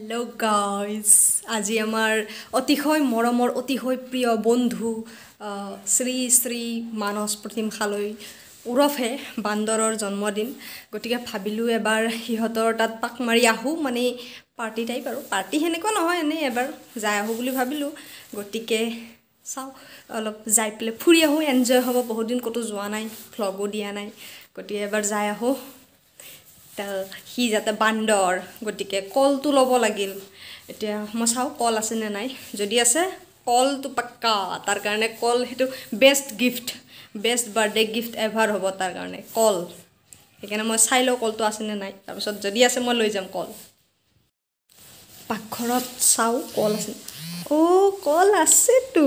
Hello guys, আজি আমাৰ অতিশয় মৰমৰ অতিশয় প্ৰিয় বন্ধু শ্ৰী শ্ৰী মানস প্ৰতিম খালৈ উৰফে বান্দৰৰ জন্মদিন গতিকে ভাবিলো এবাৰ হিহতৰ তাত পাক মাৰি আহো মানে পাৰ্টি টাইপ আৰু পাৰ্টি হেনেকুৱা নহয় এনে এবাৰ যাই আহো বুলি ভাবিলো গতিকে চাও অলপ যাই প্লে ফুৰি আহো এনজয় হ'ব বহুত দিন কতো যোৱা নাই ভ্লগো দিয়া নাই গতিকে এবাৰ যাই আহো হি যাতে বান্দৰ গতিকে কলটো ল'ব লাগিল এতিয়া মই চাও কল আছে নে নাই যদি আছে কলটো পাক্কা তাৰ কাৰণে কল হেতু best gift best birthday gift ever হ'ব তাৰ কাৰণে কল সেইকাৰণে মই চাই লও কলটো আছে নে নাই তাৰ পিছত যদি আছে মই লৈ যাম কল পাকঘৰত চাও কল আছে ও কল আছে তো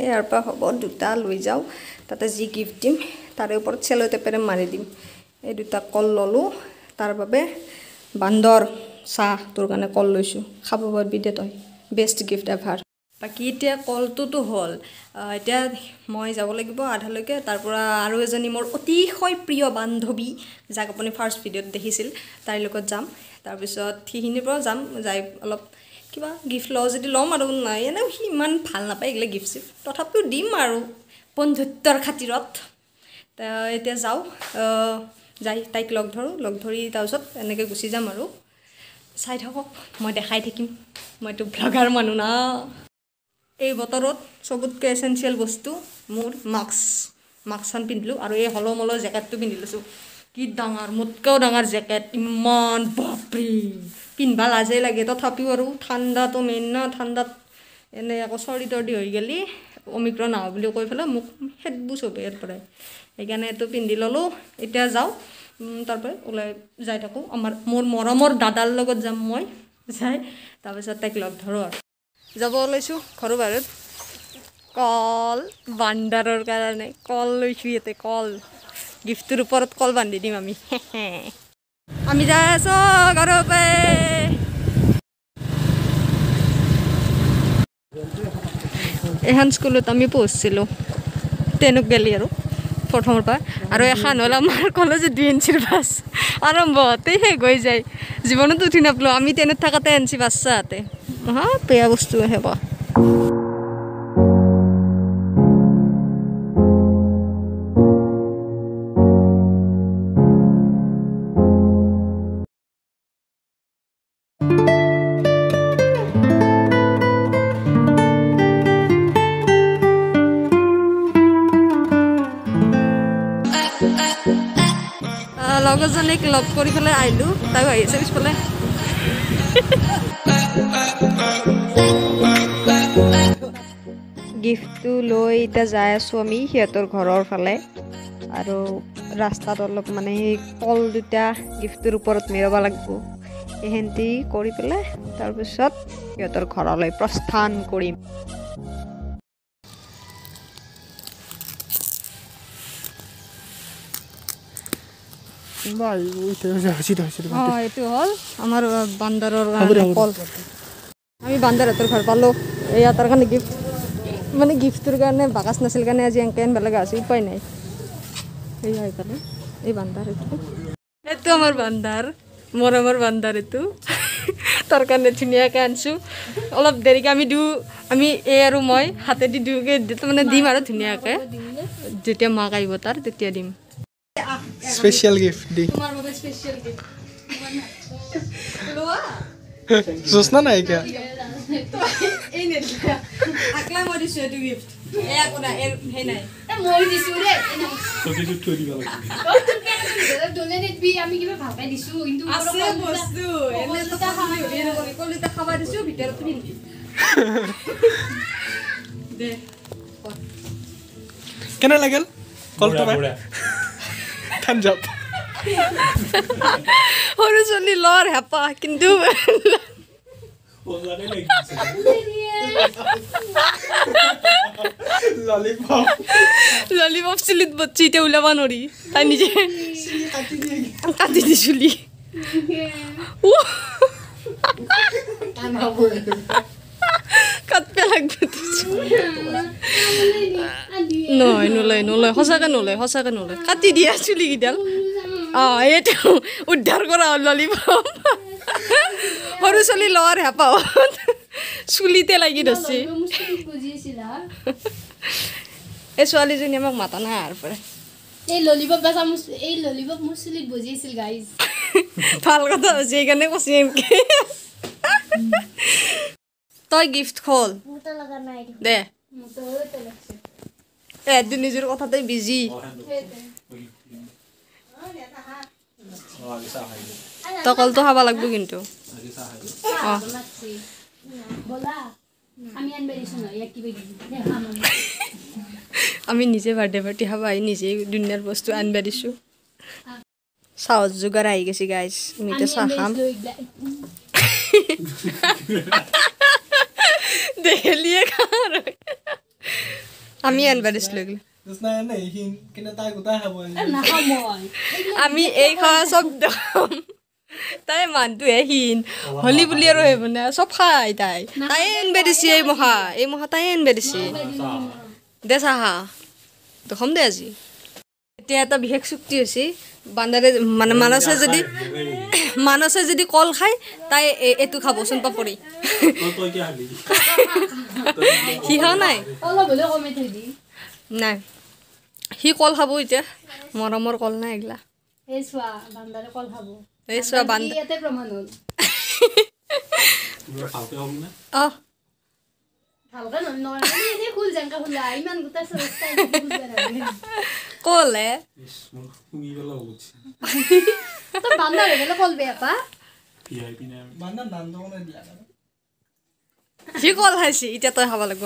ইয়াৰ পৰা হ'ব দুটা লৈ যাও তাতে যি গিফট দিম তাৰে ওপৰত চেলো টেপেৰে মাৰি দিম এই দুটা কল ললো তাৰ বাবে বান্দৰ চাহ তোৰ কাৰণে কল লৈছো খাব পাৰবি দে তই বেষ্ট গিফট এভাৰ বাকি এতিয়া কলটো হল এতিয়া মই যাব লাগিব আধালৈকে তাৰ পৰা আৰু এজনী মোৰ অতিশয় প্ৰিয় বান্ধৱী যাক আপুনি ফাৰ্ষ্ট ভিডিঅত দেখিছিল তাইৰ লগত যাম তাৰ পিছত হিহিনিৰ পৰা যাম যাই অলপ কিবা গিফট লও যদি লম আৰু নাই এনে ইমান ভাল নাপায় এগলে গিফট তথাপিও দিম আৰু বন্ধুত্বৰ খাতিৰত তা এতিয়া যাও যাই তাইক লগ ধৰি তাৰছত এনেকৈ গুচি যাম আৰু চাই থাকক মই দেখাই থাকিম মইতো ব্লগাৰ মানুহ না এই বতৰত সবতকৈ এসেনশিয়াল বস্তু মোৰ মাস্কখন পিন্ধিলো আৰু এই হলমলৰ জেকেটটো পিন্ধি লৈছো কি ডাঙৰ মোতকেও ডাঙৰ জেকেট ইমান বাপৰি পিন্ধবা লাজে লাগে তথাপিও আৰু ঠাণ্ডাটো মেইন না ঠাণ্ডাত এনে আকৌ চৰ্দি তৰ্দি হৈ গেলি অমিক্ৰন আহ বুলি কৈ ফেলে মোক হেডবু চবে ইয়াৰ পৰাই সেইকাৰণে এইটো পিন্ধি ললো এতিয়া যাও তাৰপৰা ওলাই যাই থাকো আমাৰ মোৰ মৰমৰ দাদাৰ লগত যাম মই যাই তাৰপিছত তাইক লগ ধৰো আৰু যাব লৈছো ঘৰৰ বাহিৰত কল বান্দাৰৰ কাৰণে কল লৈছো ইয়াতে কল গিফ্টৰ ওপৰত কল বান্ধি দিম আমি যাই আছো ঘৰৰ পৰা এখন স্কুলত আমি পঢ়িছিলোঁ টেনক গেলি আৰু প্ৰথমৰ পৰা আৰু এখন হ'ল আমাৰ কলেজত 2 ইঞ্চিৰ বাছ আৰম্ভ হতেই শেষ হৈ যায় জীৱনত উঠি নাপলো আমি টেনত থাকাতে এনচি বাচ্চাতে হা বেয়া বস্তু হেব লগজনীক লগ কৰি পেলাই আহিলো তাই আহি আছে পিছফালে গিফ্টটো লৈ এতিয়া যাই আছো আমি সিহঁতৰ ঘৰৰ ফালে আৰু ৰাস্তাত অলপ মানে কল দুটা গিফ্টৰ ওপৰত মেৰাব লাগিব এহেন্তি কৰি পেলাই তাৰপিছত সিহঁতৰ ঘৰলৈ প্ৰস্থান কৰিম এইটো হল আমাৰ বান্দাৰৰ কল আমি বান্দাৰহঁতৰ ঘৰ পালো এয়া তাৰ কাৰণে গিফ্ট মানে গিফ্টৰ কাৰণে বাকাচ নাছিল কাৰণে আজি এনকে বেলেগ আছে উপায় নাই এই পালে এই বান্দাৰ এইটো আমাৰ বান্দাৰ মৰমৰ বান্দাৰ এইটো তাৰ কাৰণে ধুনীয়াকৈ আনিছোঁ অলপ দেৰিকৈ আমি এই আৰু মই হাতেদি দিওঁকৈ মানে দিম আৰু ধুনীয়াকৈ যেতিয়া মাক আহিব তাৰ তেতিয়া দিম Special gift di. Tumar babe special gift. Loa. Susna na kya? Ei ne. Akla mo disu etu gift. E akona he nai. E moi disu re. Toki tu thori bala. O tu kena dole net bi ami kiba bhabai disu kintu ase bostu ene to khami ene kori kolita khaba disu bitor tu ni. De. Kena lagel? Kol to ba? Thumbs up. Horu soni lor hapa kintu lollipop silit bacchi te ulaba nori tai nije kati di suli kat pe lagbe নলয় সঁচাকে নলয় কাটি দিয়া চুলি কিডাল এইটো উদ্ধাৰ কৰা ললিপপ সৰু চলি লোৱাৰ হেঁপাহ চুলিতে লাগি ধৰছি এই ছোৱালীজনী আমাক মাতা নাই আৰু পৰা এই ললিপপ বেচা এই ললিপপ মোৰ চুলিত বজিছিল গাইজ ভাল কথা হৈছে সেইকাৰণে কৈছি এনকে তই গিফ্ট খোল দে এদিন নিজৰ কথাতে বিজি তই কলটো খাব লাগব কিন্তু আমি নিজে বাৰ্থডে পাৰ্টি খাব আহি নিজে দুনিয়াৰ বস্তু আনিব দিছোঁ চাহত যোগাৰ আহি গৈছে গাইজ আমি এতিয়া চাহ খাম দেখিলিয়ে খাৰ আমি আনিব দিছিলোঁ আমি এই খোৱা চব দাম তাই মানুহটোহে হীন হলি বুলি আৰু সেই মানে চব খাই তাই আনিব দিছে এই মহা তাই আনিব দিছে দে চাহা দেখাম দে আজি এতিয়া এটা বিশেষ চুক্তি হৈছে বান্দাৰে মানে মানসে যদি কল খায় তাই এইটো খাবচোন পাপৰি সি খোৱা নাই নাই সি কল খাব এতিয়া মৰমৰ কল নাই এগলা এই চোৱা বান্দা কলে সি কল খাইছি এতিয়া তই খাব লাগিব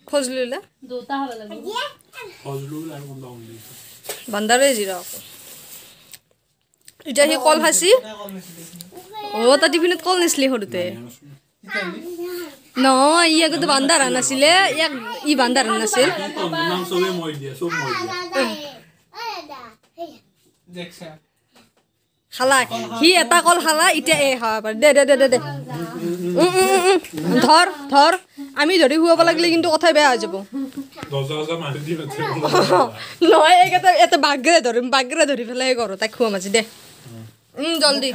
খজলুলে বান্দাৰে জিৰা এতিয়া সি কল খাইছি তই টিফিনত কল নিছিলি সৰুতে নহয় ই আগতে বান্দাৰ নাছিলে ই বান্দাৰ নাছিল খালা সি এটা কল খালা এতিয়া এই খাব পাৰে দে দে দে দে দে ধৰ আমি ধৰি শুৱাব লাগিলে কিন্তু কথাই বেয়া হৈ যাব নহয় এইকেইটা এটা বাগৰে ধৰি পেলাই ঘৰ তাইক খুৱাম আজি দে জলদি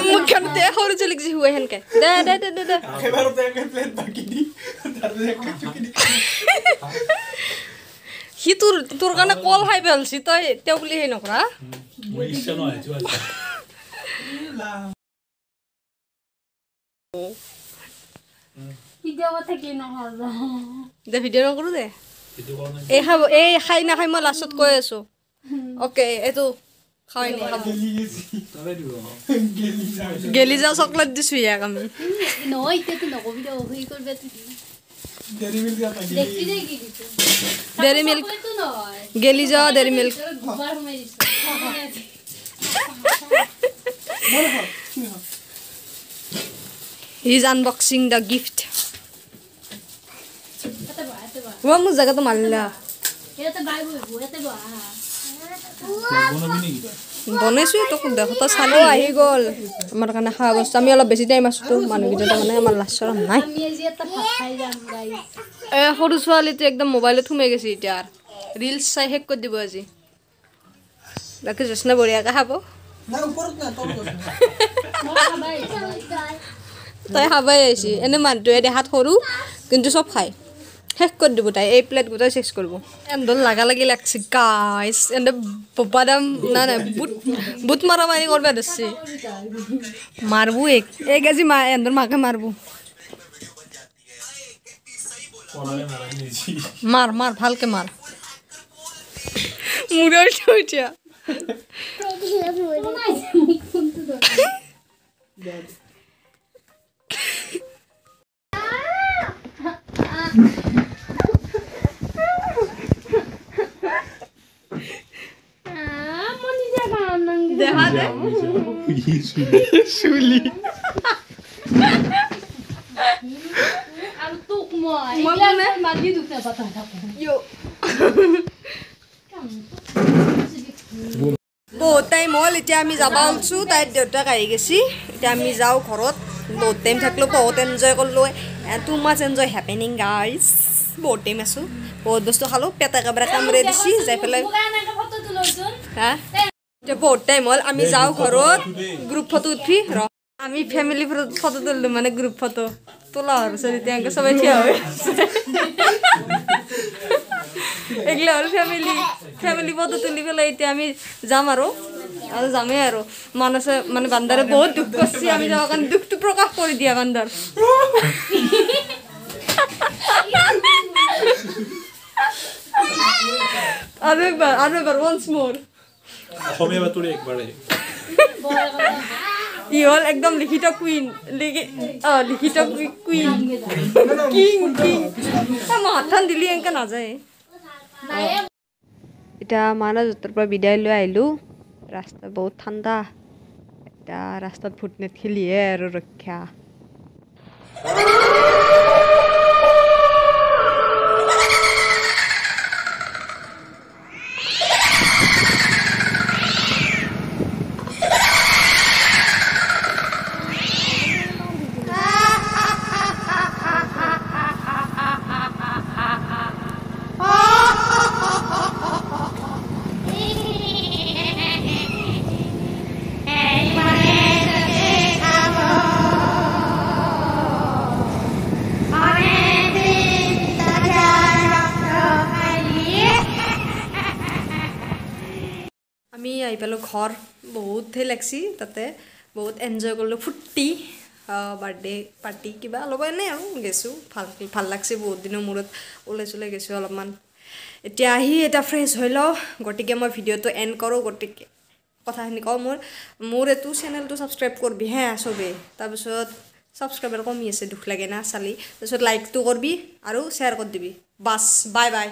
মুখখন দে সৰু চলিক যি শুৱে সেনকে দে দে দে দে সি তোৰ কাৰণে কল খাই পেলাইছি তই তেওঁ বুলি সেই নকৰা দে ভিডিঅ' নকৰো দে এই খাব এই খাই নাখাই মই লাষ্টত কৈ আছো অ'কে এইটো খাই নাখাব গেলি যা চকলেট দিছোঁ ইয়াক আমি ডেৰি মিল্ক গেলি যা dairy milk he is unboxing the gift মোৰ জেগাটো মাৰিলা বনাইছোঁ তোক দেখোঁতে চালো আহি গ'ল আমাৰ কাৰণে খোৱা বস্তু আমি অলপ বেছি টাইম আছোঁতো মানুহকেইটা তাৰমানে আমাৰ লাজ চৰম নাই সৰু ছোৱালীটো একদম মোবাইলত সোমাই গৈছে এতিয়া ৰিলচ চাই শেষ কৰি দিব আজি বাকী জোচনা বঢ়িয়াকৈ খাব তাই খাবাই আহিছে এনে মানুহটোৱে দেখাত সৰু কিন্তু চব খায় শেষ কৰি দিব তাই এই প্লেট গোটাই চেছ কৰিব এন্দল লাগা লাগি লাগছে গাইছ এনে বাদাম নাই বুট মাৰা মাৰি কৰিব ধৰছে মাৰবো এক কেজি এন্দৰ মাকে মাৰবো মাৰ ভালকে মাৰ মূৰৰ এতিয়া চুলি বহুত টাইম হ'ল এতিয়া আমি যাব ওলছোঁ তাইৰ দেউতাক আহি গৈছি এতিয়া আমি যাওঁ ঘৰত বহুত টাইম থাকিলোঁ বহুত এনজয় কৰিলোঁ টু মাছ এনজয় হেপেনিং গাইজ বহুত টাইম আছোঁ বহুত বস্তু খালোঁ পেট একেবাৰে কামৰে দিছি যাই পেলাই হা এতিয়া বহুত টাইম হ'ল আমি যাওঁ ঘৰত গ্ৰুপ ফটো উঠি আমি ফেমিলি ফটো তুলিলোঁ মানে গ্ৰুপ ফটো তোলা আৰু এতিয়া এনেকৈ চবেই থিয় হৈ এগিলা হ'ল ফেমিলি ফটো তুলি পেলাই এতিয়া আমি যাম আৰু যামেই আৰু মানসে মানে বান্দাৰে বহুত দুখ কৰিছে আমি যাবৰ কাৰণে দুখটো প্ৰকাশ কৰি দিয়া বান্দাৰ আৰু এবাৰ once more অসমীয়া বাতৰি একবাৰে ই হ'ল একদম লিখিত কুইন লিখিত কুইন কিং মাথান দিলি এনেকৈ নাযায় এতিয়া মানাজতৰ পৰা বিদায় লৈ আহিলোঁ ৰাস্তা বহুত ঠাণ্ডা এতিয়া ৰাস্তাত ভূটনেট খেলিহে আৰু ৰক্ষা আমি আহি পালোঁ ঘৰ বহুত সেই লাগছি তাতে বহুত এনজয় কৰিলোঁ ফূৰ্তি বাৰ্থডে পাৰ্টি কিবা অলপ এনেই আৰু গেছোঁ ভাল লাগছে বহুত দিনৰ মূৰত ওলাই চলাই গৈছোঁ অলপমান এতিয়া আহি এটা ফ্ৰেছ হৈ লওঁ গতিকে মই ভিডিঅ'টো এণ্ড কৰোঁ গতিকে কথাখিনি কওঁ মোৰ এইটো চেনেলটো ছাবস্ক্ৰাইব কৰবি হে চবেই তাৰপিছত ছাবস্ক্ৰাইবাৰ কমি আছে দুখ লাগে না চালি তাৰপিছত লাইকটো কৰবি আৰু শ্বেয়াৰ কৰি দিবি বাছ বাই বাই